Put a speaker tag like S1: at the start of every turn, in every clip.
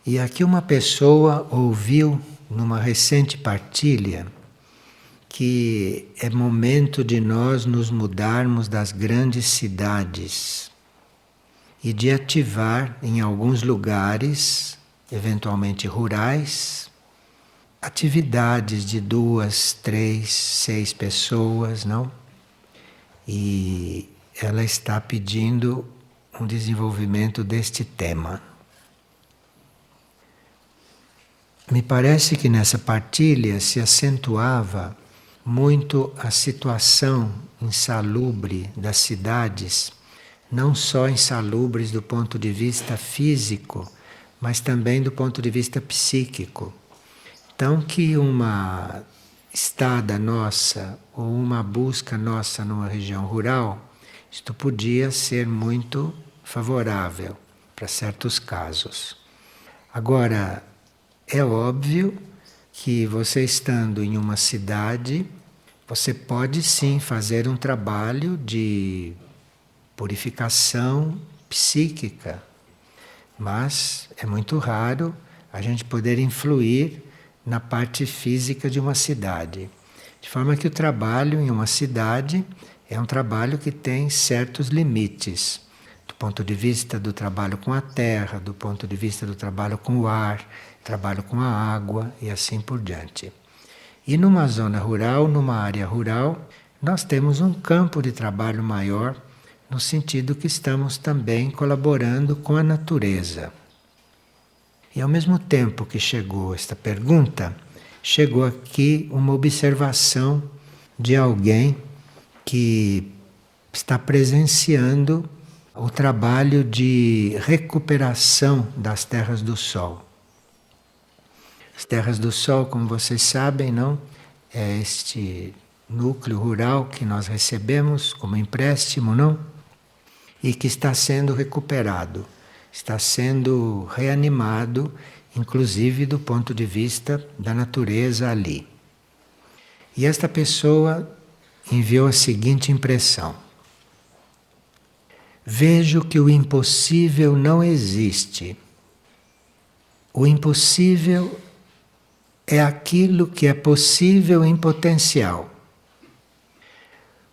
S1: E aqui uma pessoa ouviu numa recente partilha que é momento de nós nos mudarmos das grandes cidades e de ativar em alguns lugares, eventualmente rurais, atividades de 2, 3, 6 pessoas, não? E ela está pedindo um desenvolvimento deste tema. Me parece que nessa partilha se acentuava muito a situação insalubre das cidades, não só insalubres do ponto de vista físico, mas também do ponto de vista psíquico. Então, que uma estada nossa ou uma busca nossa numa região rural, isto podia ser muito favorável para certos casos. Agora, é óbvio que você estando em uma cidade, você pode sim fazer um trabalho de purificação psíquica, mas é muito raro a gente poder influir na parte física de uma cidade. De forma que o trabalho em uma cidade é um trabalho que tem certos limites, do ponto de vista do trabalho com a terra, do ponto de vista do trabalho com o ar, trabalho com a água e assim por diante. E numa zona rural, numa área rural, nós temos um campo de trabalho maior, no sentido que estamos também colaborando com a natureza. E ao mesmo tempo que chegou esta pergunta, chegou aqui uma observação de alguém que está presenciando o trabalho de recuperação das terras do sol. As terras do sol, como vocês sabem, não? É este núcleo rural que nós recebemos como empréstimo, não? E que está sendo recuperado, está sendo reanimado, inclusive do ponto de vista da natureza ali. E esta pessoa enviou a seguinte impressão: vejo que o impossível não existe. O impossível é aquilo que é possível em potencial.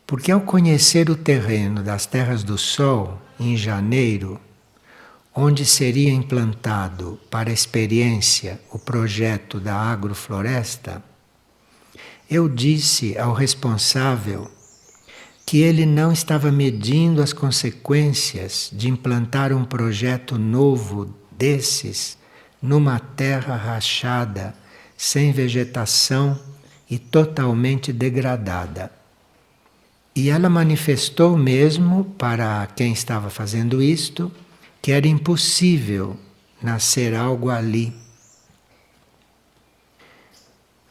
S1: Porque ao conhecer o terreno das terras do Sol, em janeiro, onde seria implantado para a experiência o projeto da agrofloresta, eu disse ao responsável que ele não estava medindo as consequências de implantar um projeto novo desses numa terra rachada, sem vegetação e totalmente degradada. E ela manifestou mesmo para quem estava fazendo isto que era impossível nascer algo ali.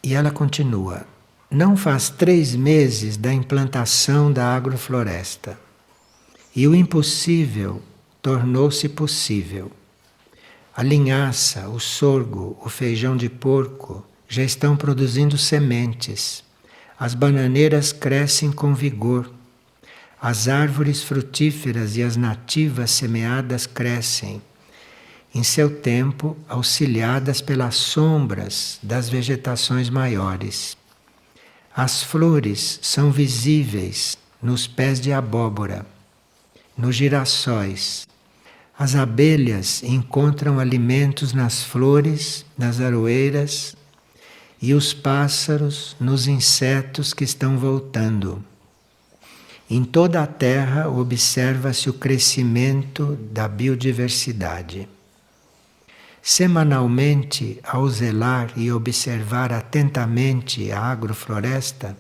S1: E ela continua: não faz 3 meses da implantação da agrofloresta e o impossível tornou-se possível. A linhaça, o sorgo, o feijão de porco já estão produzindo sementes. As bananeiras crescem com vigor. As árvores frutíferas e as nativas semeadas crescem, em seu tempo auxiliadas pelas sombras das vegetações maiores. As flores são visíveis nos pés de abóbora, nos girassóis. As abelhas encontram alimentos nas flores, nas aroeiras, e os pássaros nos insetos que estão voltando. Em toda a terra observa-se o crescimento da biodiversidade. Semanalmente, ao zelar e observar atentamente a agrofloresta,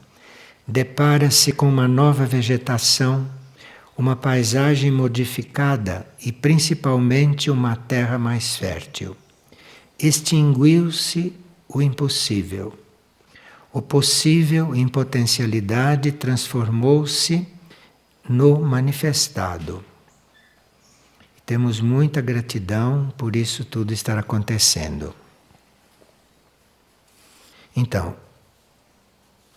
S1: depara-se com uma nova vegetação, uma paisagem modificada e principalmente uma terra mais fértil. Extinguiu-se o impossível. O possível em potencialidade transformou-se no manifestado. Temos muita gratidão por isso tudo estar acontecendo. Então,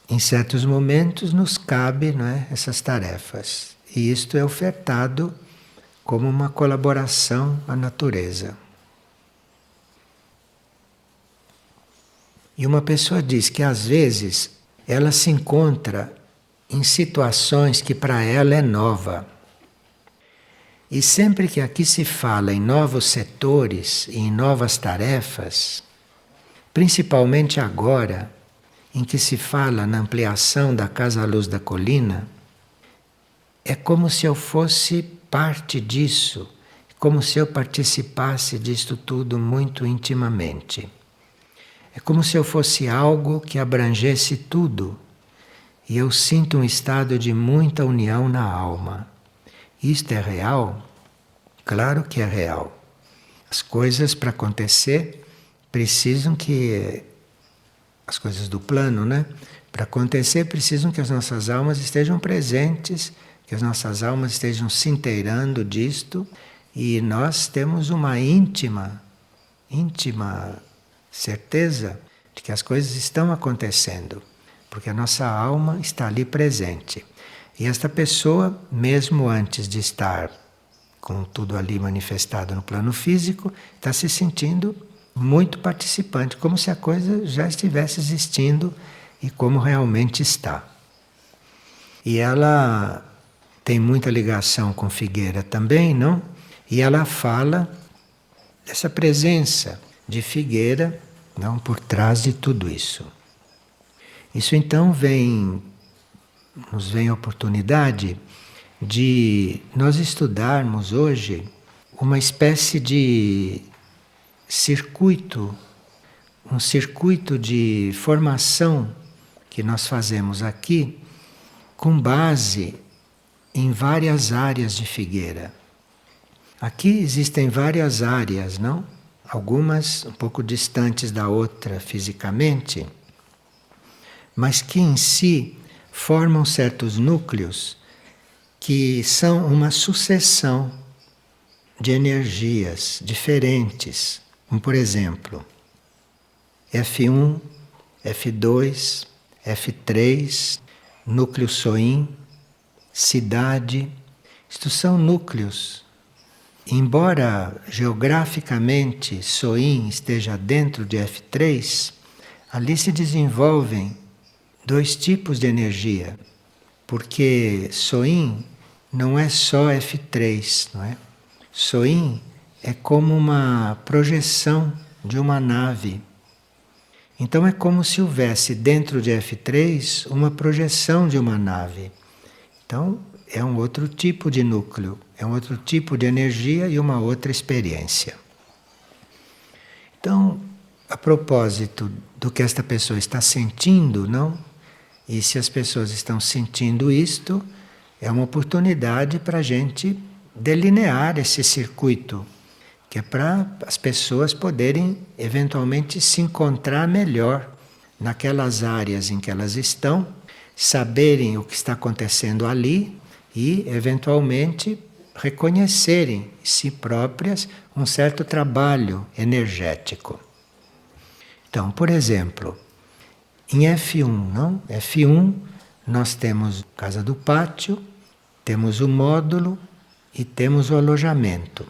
S1: em certos momentos nos cabe, não é, essas tarefas. E isto é ofertado como uma colaboração à natureza. E uma pessoa diz que às vezes ela se encontra em situações que para ela é nova. E sempre que aqui se fala em novos setores e em novas tarefas, principalmente agora, em que se fala na ampliação da Casa à Luz da Colina, é como se eu fosse parte disso, como se eu participasse disto tudo muito intimamente. É como se eu fosse algo que abrangesse tudo, e eu sinto um estado de muita união na alma. Isto é real? Claro que é real. As coisas para acontecer precisam que as coisas do plano, né? Para acontecer precisam que as nossas almas estejam presentes, que as nossas almas estejam se inteirando disto, e nós temos uma íntima certeza de que as coisas estão acontecendo, porque a nossa alma está ali presente. E esta pessoa, mesmo antes de estar com tudo ali manifestado no plano físico, está se sentindo muito participante, como se a coisa já estivesse existindo e como realmente está. E ela tem muita ligação com Figueira também, não? E ela fala dessa presença de Figueira, não, por trás de tudo isso. Isso então nos vem a oportunidade de nós estudarmos hoje uma espécie de circuito, um circuito de formação que nós fazemos aqui com base em várias áreas de Figueira. Aqui existem várias áreas, não? Algumas um pouco distantes da outra fisicamente, mas que em si formam certos núcleos que são uma sucessão de energias diferentes. Como, por exemplo, F1, F2, F3, núcleo Soim, cidade. Isto são núcleos. Embora geograficamente Soim esteja dentro de F3, ali se desenvolvem dois tipos de energia, porque Soim não é só F3, não é? Soim é como uma projeção de uma nave. Então é como se houvesse dentro de F3 uma projeção de uma nave. Então é um outro tipo de núcleo, é um outro tipo de energia e uma outra experiência. Então, a propósito do que esta pessoa está sentindo, não? E se as pessoas estão sentindo isto, é uma oportunidade para a gente delinear esse circuito, que é para as pessoas poderem eventualmente se encontrar melhor naquelas áreas em que elas estão, saberem o que está acontecendo ali e, eventualmente, reconhecerem em si próprias um certo trabalho energético. Então, por exemplo, em F1, não? F1 nós temos casa do pátio, temos o módulo e temos o alojamento.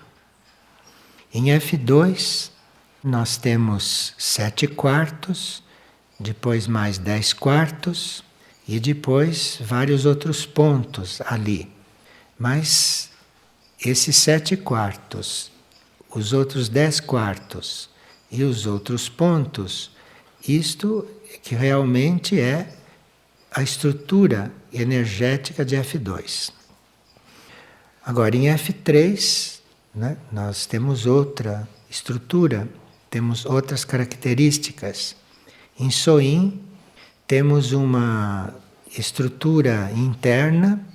S1: Em F2 nós temos 7 quartos, depois mais 10 quartos e depois vários outros pontos ali. Mas esses 7 quartos, os outros 10 quartos e os outros pontos, isto que realmente é a estrutura energética de F2. Agora, em F3, né, nós temos outra estrutura, temos outras características. Em Soim, temos uma estrutura interna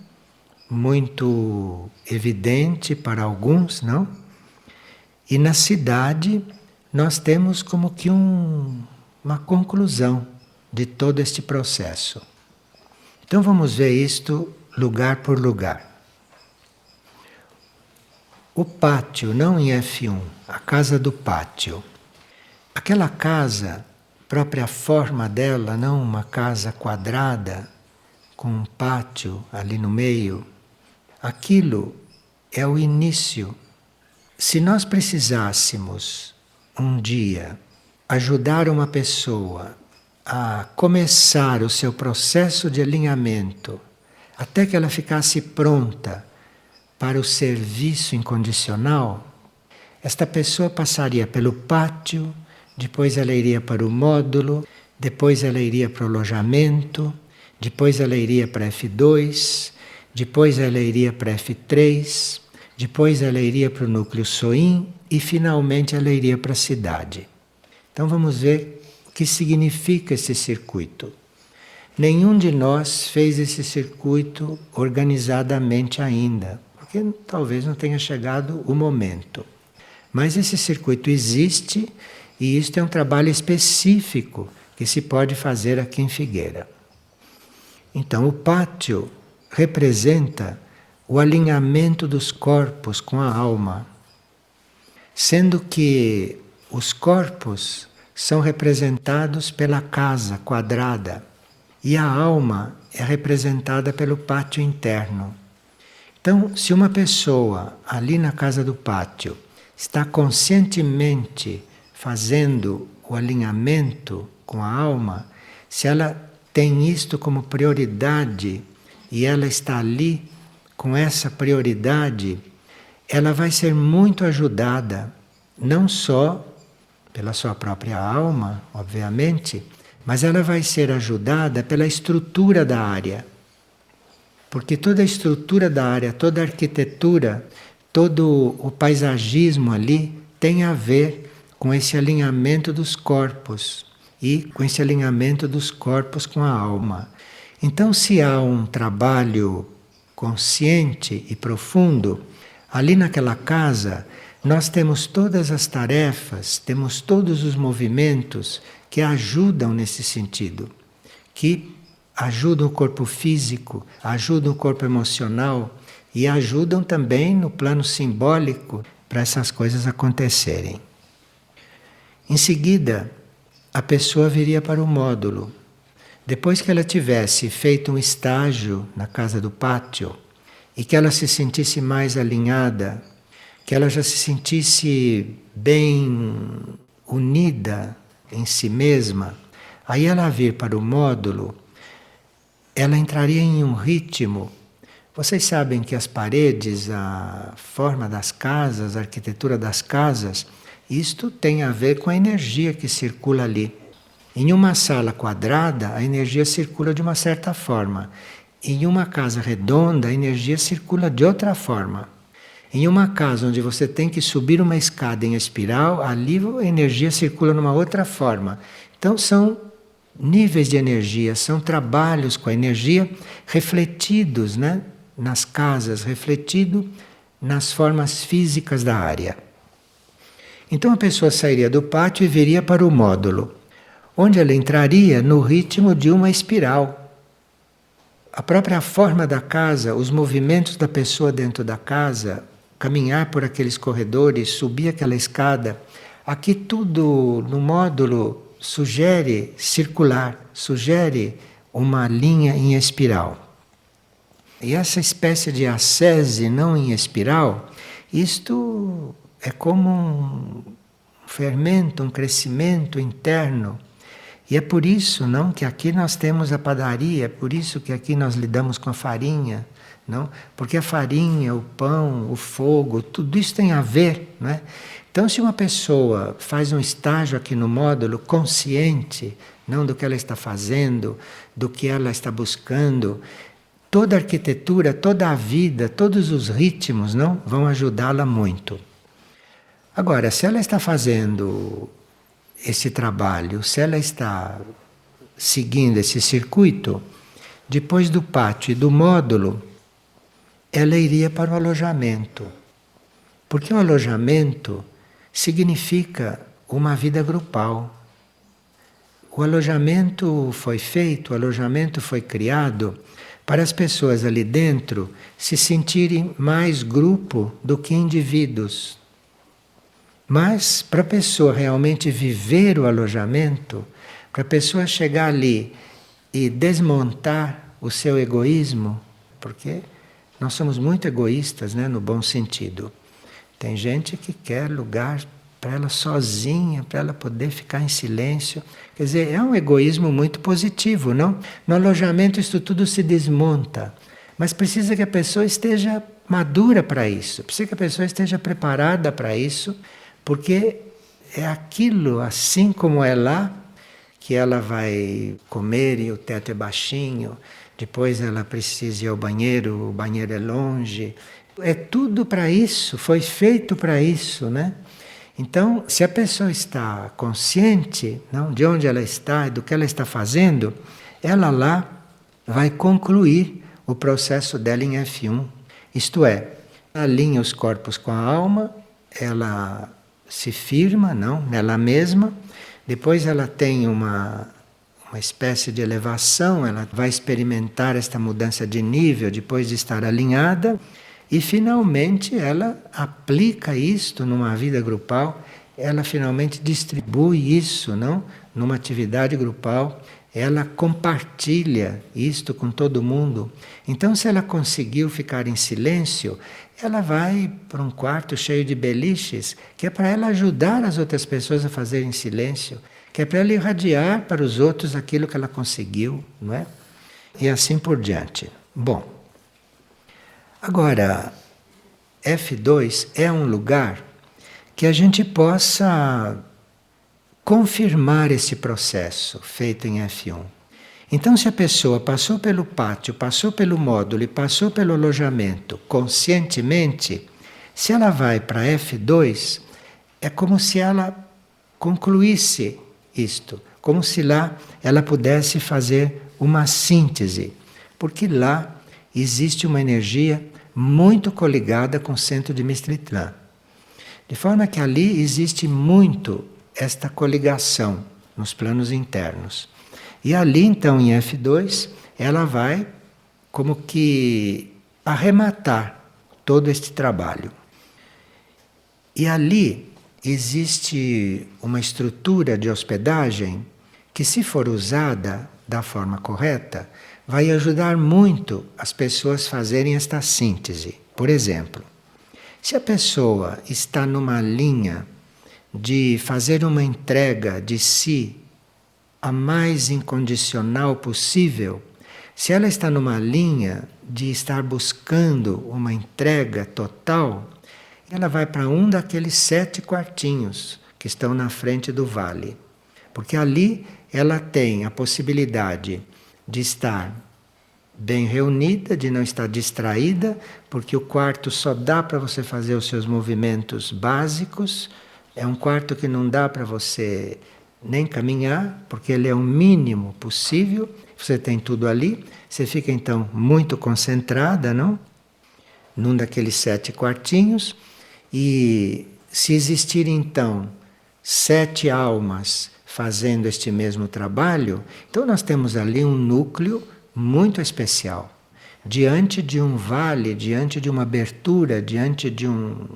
S1: muito evidente para alguns, não? E na cidade, nós temos como que uma conclusão de todo este processo. Então vamos ver isto lugar por lugar. O pátio, não em F1, a casa do pátio. Aquela casa, própria forma dela, não uma casa quadrada, com um pátio ali no meio, aquilo é o início. Se nós precisássemos um dia ajudar uma pessoa a começar o seu processo de alinhamento, até que ela ficasse pronta para o serviço incondicional, esta pessoa passaria pelo pátio, depois ela iria para o módulo, depois ela iria para o alojamento, depois ela iria para F2, depois ela iria para F3, depois ela iria para o núcleo Soin e finalmente ela iria para a cidade. Então vamos ver o que significa esse circuito. Nenhum de nós fez esse circuito organizadamente ainda, porque talvez não tenha chegado o momento. Mas esse circuito existe e isto é um trabalho específico que se pode fazer aqui em Figueira. Então, o pátio representa o alinhamento dos corpos com a alma, sendo que os corpos são representados pela casa quadrada e a alma é representada pelo pátio interno. Então, se uma pessoa ali na casa do pátio está conscientemente fazendo o alinhamento com a alma, se ela tem isto como prioridade e ela está ali com essa prioridade, ela vai ser muito ajudada, não só pela sua própria alma, obviamente, mas ela vai ser ajudada pela estrutura da área. Porque toda a estrutura da área, toda a arquitetura, todo o paisagismo ali tem a ver com esse alinhamento dos corpos e com esse alinhamento dos corpos com a alma. Então, se há um trabalho consciente e profundo, ali naquela casa nós temos todas as tarefas, temos todos os movimentos que ajudam nesse sentido, que ajudam o corpo físico, ajudam o corpo emocional e ajudam também no plano simbólico para essas coisas acontecerem. Em seguida, a pessoa viria para o módulo. Depois que ela tivesse feito um estágio na casa do pátio e que ela se sentisse mais alinhada, que ela já se sentisse bem unida em si mesma, aí ela vir para o módulo, ela entraria em um ritmo. Vocês sabem que as paredes, a forma das casas, a arquitetura das casas, isto tem a ver com a energia que circula ali. Em uma sala quadrada, a energia circula de uma certa forma. Em uma casa redonda, a energia circula de outra forma. Em uma casa onde você tem que subir uma escada em espiral, ali a energia circula numa outra forma. Então são níveis de energia, são trabalhos com a energia refletidos, né, nas casas, refletido nas formas físicas da área. Então a pessoa sairia do pátio e viria para o módulo, onde ela entraria no ritmo de uma espiral. A própria forma da casa, os movimentos da pessoa dentro da casa, caminhar por aqueles corredores, subir aquela escada, aqui tudo no módulo sugere circular, sugere uma linha em espiral. E essa espécie de ascese não em espiral, isto é como um fermento, um crescimento interno. E é por isso, não, que aqui nós temos a padaria, é por isso que aqui nós lidamos com a farinha, não? Porque a farinha, o pão, o fogo, tudo isso tem a ver, não é? Então, se uma pessoa faz um estágio aqui no módulo consciente, não do que ela está fazendo, do que ela está buscando, toda a arquitetura, toda a vida, todos os ritmos, não, vão ajudá-la muito. Agora, se ela está fazendo esse trabalho, se ela está seguindo esse circuito, depois do pátio e do módulo, ela iria para o alojamento. Porque o alojamento significa uma vida grupal. O alojamento foi feito, o alojamento foi criado para as pessoas ali dentro se sentirem mais grupo do que indivíduos. Mas para a pessoa realmente viver o alojamento, para a pessoa chegar ali e desmontar o seu egoísmo, porque nós somos muito egoístas, né, no bom sentido. Tem gente que quer lugar para ela sozinha, para ela poder ficar em silêncio. Quer dizer, é um egoísmo muito positivo, não? No alojamento isso tudo se desmonta, mas precisa que a pessoa esteja madura para isso, precisa que a pessoa esteja preparada para isso, porque é aquilo, assim como é lá, que ela vai comer e o teto é baixinho, depois ela precisa ir ao banheiro, o banheiro é longe. É tudo para isso, foi feito para isso, né? Então, se a pessoa está consciente, não, de onde ela está e do que ela está fazendo, ela lá vai concluir o processo dela em F1. Isto é, alinha os corpos com a alma, ela se firma, não, nela mesma, depois ela tem uma espécie de elevação, ela vai experimentar esta mudança de nível depois de estar alinhada, e finalmente ela aplica isto numa vida grupal, ela finalmente distribui isso, não? Numa atividade grupal, ela compartilha isto com todo mundo. Então, se ela conseguiu ficar em silêncio, ela vai para um quarto cheio de beliches, que é para ela ajudar as outras pessoas a fazerem silêncio, que é para ela irradiar para os outros aquilo que ela conseguiu, não é? E assim por diante. Bom, agora, F2 é um lugar que a gente possa confirmar esse processo feito em F1. Então, se a pessoa passou pelo pátio, passou pelo módulo e passou pelo alojamento conscientemente, se ela vai para F2, é como se ela concluísse isto, como se lá ela pudesse fazer uma síntese, porque lá existe uma energia muito coligada com o centro de Mistritlan. De forma que ali existe muito esta coligação nos planos internos. E ali, então, em F2, ela vai como que arrematar todo este trabalho. E ali existe uma estrutura de hospedagem que, se for usada da forma correta, vai ajudar muito as pessoas a fazerem esta síntese. Por exemplo, se a pessoa está numa linha de fazer uma entrega de si a mais incondicional possível, se ela está numa linha de estar buscando uma entrega total, ela vai para um daqueles 7 quartinhos que estão na frente do vale. Porque ali ela tem a possibilidade de estar bem reunida, de não estar distraída, porque o quarto só dá para você fazer os seus movimentos básicos. É um quarto que não dá para você nem caminhar, porque ele é o mínimo possível. Você tem tudo ali. Você fica então muito concentrada, não? Num daqueles 7 quartinhos. E se existir então 7 almas fazendo este mesmo trabalho, então nós temos ali um núcleo muito especial. Diante de um vale, diante de uma abertura, diante de um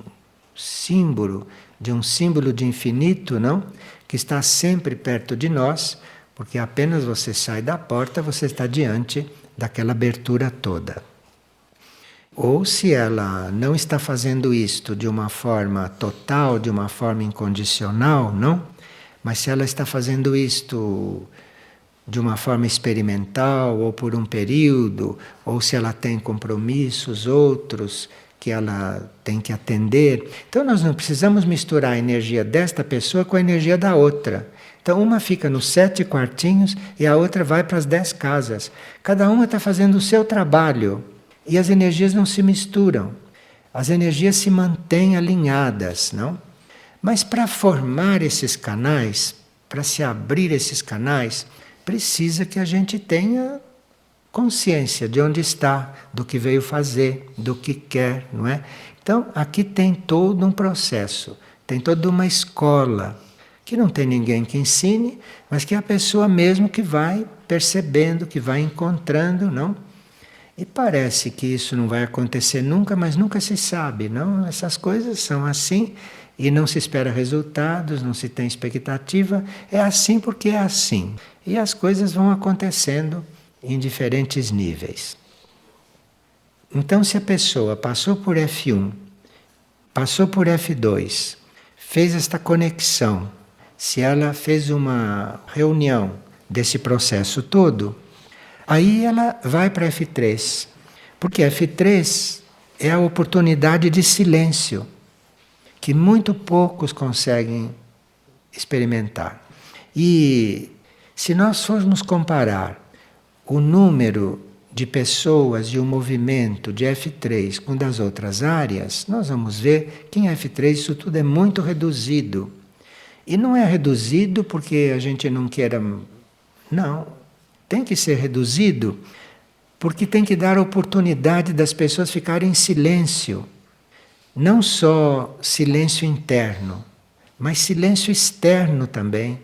S1: símbolo de infinito, não? Que está sempre perto de nós, porque apenas você sai da porta, você está diante daquela abertura toda. Ou se ela não está fazendo isto de uma forma total, de uma forma incondicional, não? Mas se ela está fazendo isto de uma forma experimental, ou por um período, ou se ela tem compromissos outros que ela tem que atender. Então nós não precisamos misturar a energia desta pessoa com a energia da outra. Então uma fica nos 7 quartinhos e a outra vai para as 10 casas. Cada uma está fazendo o seu trabalho e as energias não se misturam. As energias se mantêm alinhadas, não? Mas para formar esses canais, para se abrir esses canais, precisa que a gente tenha consciência de onde está, do que veio fazer, do que quer, não é? Então, aqui tem todo um processo, tem toda uma escola, que não tem ninguém que ensine, mas que é a pessoa mesmo que vai percebendo, que vai encontrando, não? E parece que isso não vai acontecer nunca, mas nunca se sabe, não? Essas coisas são assim e não se espera resultados, não se tem expectativa, é assim porque é assim. E as coisas vão acontecendo em diferentes níveis. Então, se a pessoa passou por F1, passou por F2, fez esta conexão, se ela fez uma reunião desse processo todo, aí ela vai para F3. Porque F3 é a oportunidade de silêncio, que muito poucos conseguem experimentar. E se nós formos comparar o número de pessoas e o movimento de F3 com das outras áreas, nós vamos ver que em F3 isso tudo é muito reduzido. E não é reduzido porque a gente não queira... Não, tem que ser reduzido porque tem que dar a oportunidade das pessoas ficarem em silêncio. Não só silêncio interno, mas silêncio externo também.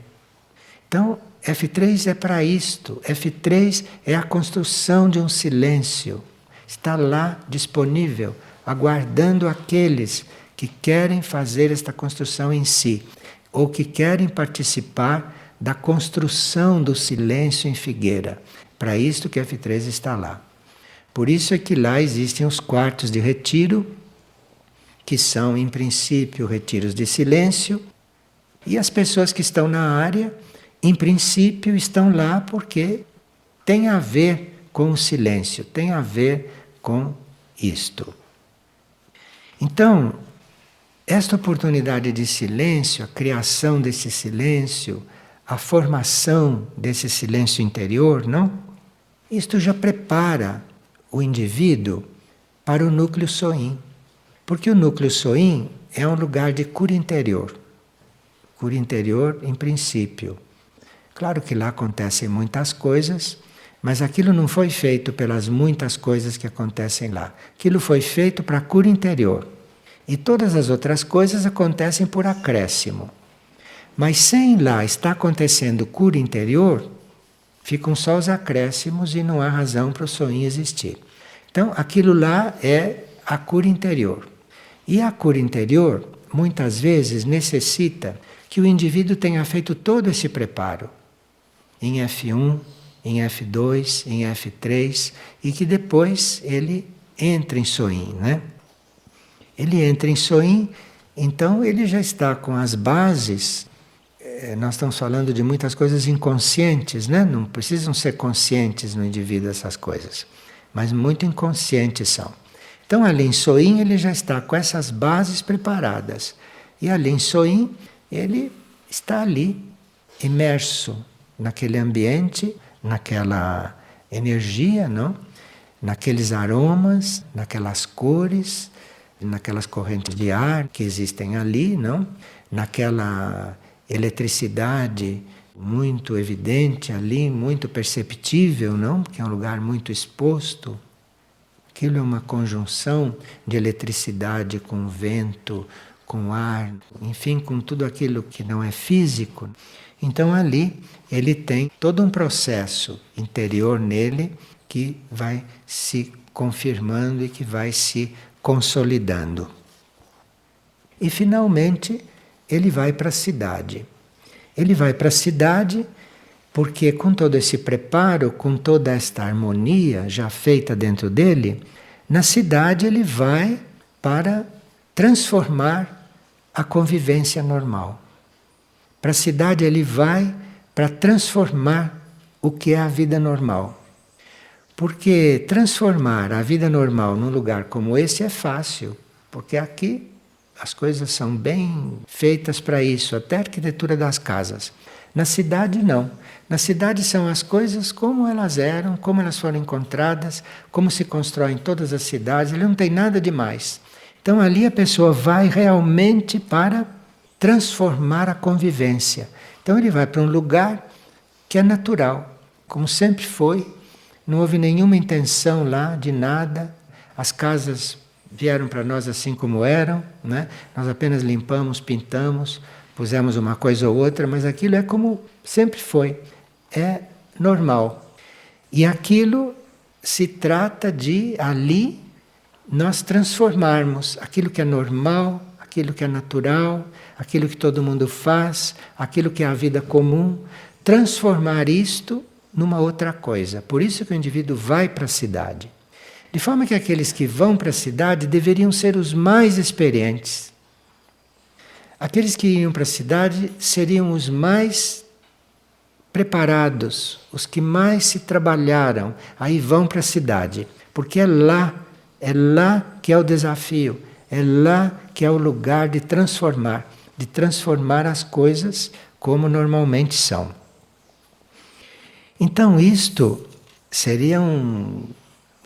S1: Então, F3 é para isto. F3 é a construção de um silêncio. Está lá disponível, aguardando aqueles que querem fazer esta construção em si, ou que querem participar da construção do silêncio em Figueira. Para isto que F3 está lá. Por isso é que lá existem os quartos de retiro, que são, em princípio, retiros de silêncio, e as pessoas que estão na área, em princípio, estão lá porque tem a ver com o silêncio, tem a ver com isto. Então, esta oportunidade de silêncio, a criação desse silêncio, a formação desse silêncio interior, não? Isto já prepara o indivíduo para o núcleo Soim. Porque o núcleo Soim é um lugar de cura interior. Cura interior, em princípio. Claro que lá acontecem muitas coisas, mas aquilo não foi feito pelas muitas coisas que acontecem lá. Aquilo foi feito para a cura interior. E todas as outras coisas acontecem por acréscimo. Mas sem lá estar acontecendo cura interior, ficam só os acréscimos e não há razão para o Soim existir. Então, aquilo lá é a cura interior. E a cura interior, muitas vezes, necessita que o indivíduo tenha feito todo esse preparo. Em F1, em F2, em F3, e que depois ele entre em Soim, né? Ele entra em Soim, então ele já está com as bases. Nós estamos falando de muitas coisas inconscientes, né? Não precisam ser conscientes no indivíduo essas coisas, mas muito inconscientes são. Então, ali em Soim, ele já está com essas bases preparadas. E ali em Soim, ele está ali, imerso naquele ambiente, naquela energia, não? Naqueles aromas, naquelas cores, naquelas correntes de ar que existem ali, não? Naquela eletricidade muito evidente ali, muito perceptível, não? Porque é um lugar muito exposto. Aquilo é uma conjunção de eletricidade com vento, com ar, enfim, com tudo aquilo que não é físico. Então ali ele tem todo um processo interior nele que vai se confirmando e que vai se consolidando. E finalmente ele vai para a cidade. Ele vai para a cidade porque com todo esse preparo, com toda esta harmonia já feita dentro dele, na cidade ele vai para transformar a convivência normal. Para a cidade ele vai para transformar o que é a vida normal. Porque transformar a vida normal num lugar como esse é fácil, porque aqui as coisas são bem feitas para isso, até a arquitetura das casas. Na cidade não. Na cidade são as coisas como elas eram, como elas foram encontradas, como se constroem todas as cidades, ele não tem nada demais. Então ali a pessoa vai realmente para transformar a convivência. Então ele vai para um lugar que é natural, como sempre foi, não houve nenhuma intenção lá de nada, as casas vieram para nós assim como eram, né? Nós apenas limpamos, pintamos, pusemos uma coisa ou outra, mas aquilo é como sempre foi, é normal. E aquilo se trata de ali nós transformarmos aquilo que é normal, aquilo que é natural, aquilo que todo mundo faz, aquilo que é a vida comum, transformar isto numa outra coisa. Por isso que o indivíduo vai para a cidade. De forma que aqueles que vão para a cidade deveriam ser os mais experientes. Aqueles que iam para a cidade seriam os mais preparados, os que mais se trabalharam, aí vão para a cidade, porque é lá que é o desafio, é lá que é o lugar de transformar as coisas como normalmente são. Então isto seria um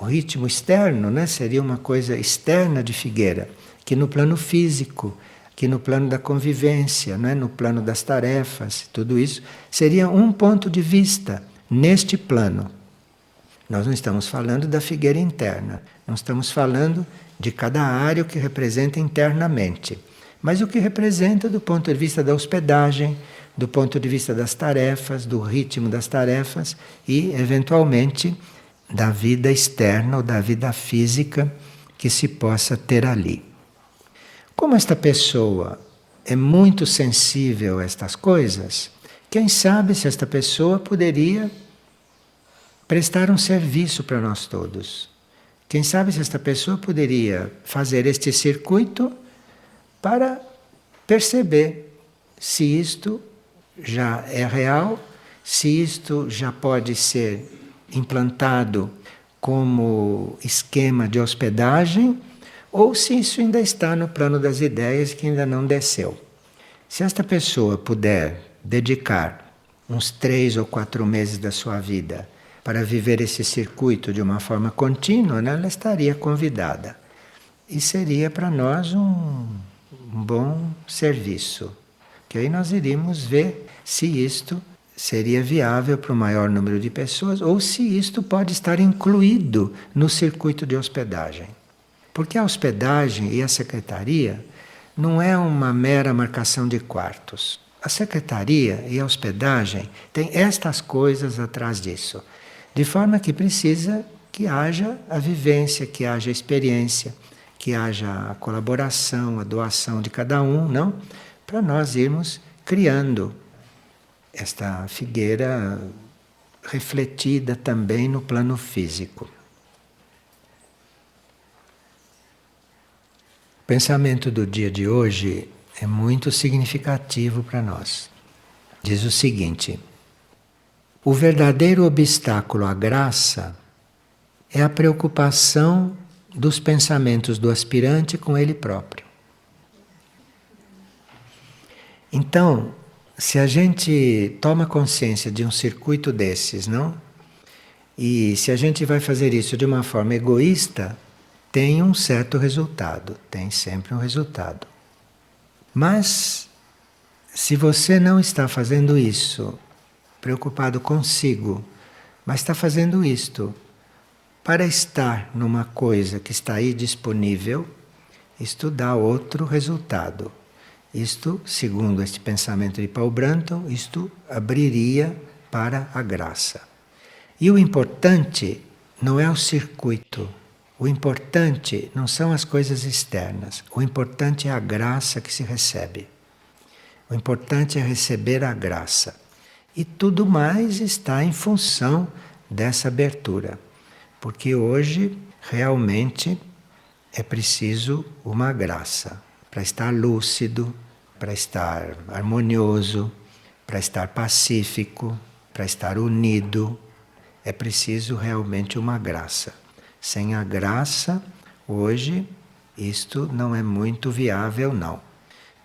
S1: ritmo externo, né? Seria uma coisa externa de Figueira, que no plano físico, que no plano da convivência, né? No plano das tarefas, tudo isso, seria um ponto de vista neste plano. Nós não estamos falando da figueira interna, não estamos falando de cada área o que representa internamente, mas o que representa do ponto de vista da hospedagem, do ponto de vista das tarefas, do ritmo das tarefas e, eventualmente, da vida externa ou da vida física que se possa ter ali. Como esta pessoa é muito sensível a estas coisas, quem sabe se esta pessoa poderia prestar um serviço para nós todos. Quem sabe se esta pessoa poderia fazer este circuito para perceber se isto já é real, se isto já pode ser implantado como esquema de hospedagem, ou se isso ainda está no plano das ideias que ainda não desceu. Se esta pessoa puder dedicar uns 3 ou 4 meses da sua vida para viver esse circuito de uma forma contínua, né, ela estaria convidada. E seria para nós um bom serviço. Que aí nós iríamos ver se isto seria viável para o maior número de pessoas ou se isto pode estar incluído no circuito de hospedagem. Porque a hospedagem e a secretaria não é uma mera marcação de quartos. A secretaria e a hospedagem têm estas coisas atrás disso. De forma que precisa que haja a vivência, que haja a experiência, que haja a colaboração, a doação de cada um, não? Para nós irmos criando esta figueira refletida também no plano físico. O pensamento do dia de hoje é muito significativo para nós. Diz o seguinte: o verdadeiro obstáculo à graça é a preocupação dos pensamentos do aspirante com ele próprio. Então, se a gente toma consciência de um circuito desses, não? E se a gente vai fazer isso de uma forma egoísta, tem um certo resultado, tem sempre um resultado. Mas, se você não está fazendo isso preocupado consigo, mas está fazendo isto para estar numa coisa que está aí disponível, isto dá outro resultado. Isto, segundo este pensamento de Paul Brunton, isto abriria para a graça. E o importante não é o circuito, o importante não são as coisas externas, o importante é a graça que se recebe. O importante é receber a graça. E tudo mais está em função dessa abertura. Porque hoje, realmente, é preciso uma graça para estar lúcido, para estar harmonioso, para estar pacífico, para estar unido. É preciso realmente uma graça. Sem a graça, hoje, isto não é muito viável, não.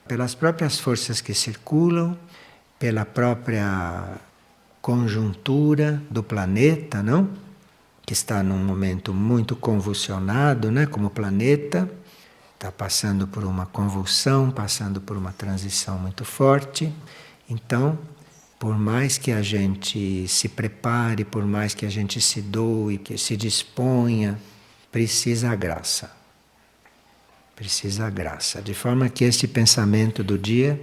S1: Pelas próprias forças que circulam, pela própria conjuntura do planeta, não? Que está num momento muito convulsionado, né? Como o planeta está passando por uma convulsão, passando por uma transição muito forte. Então, por mais que a gente se prepare, por mais que a gente se doe, que se disponha, precisa a graça. Precisa a graça. De forma que este pensamento do dia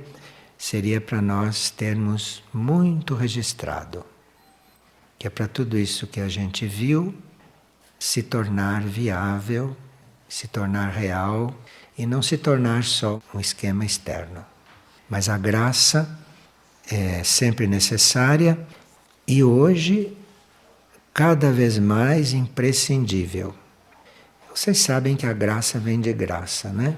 S1: seria para nós termos muito registrado, que é para tudo isso que a gente viu se tornar viável, se tornar real e não se tornar só um esquema externo. Mas a graça é sempre necessária e hoje cada vez mais imprescindível. Vocês sabem que a graça vem de graça, né?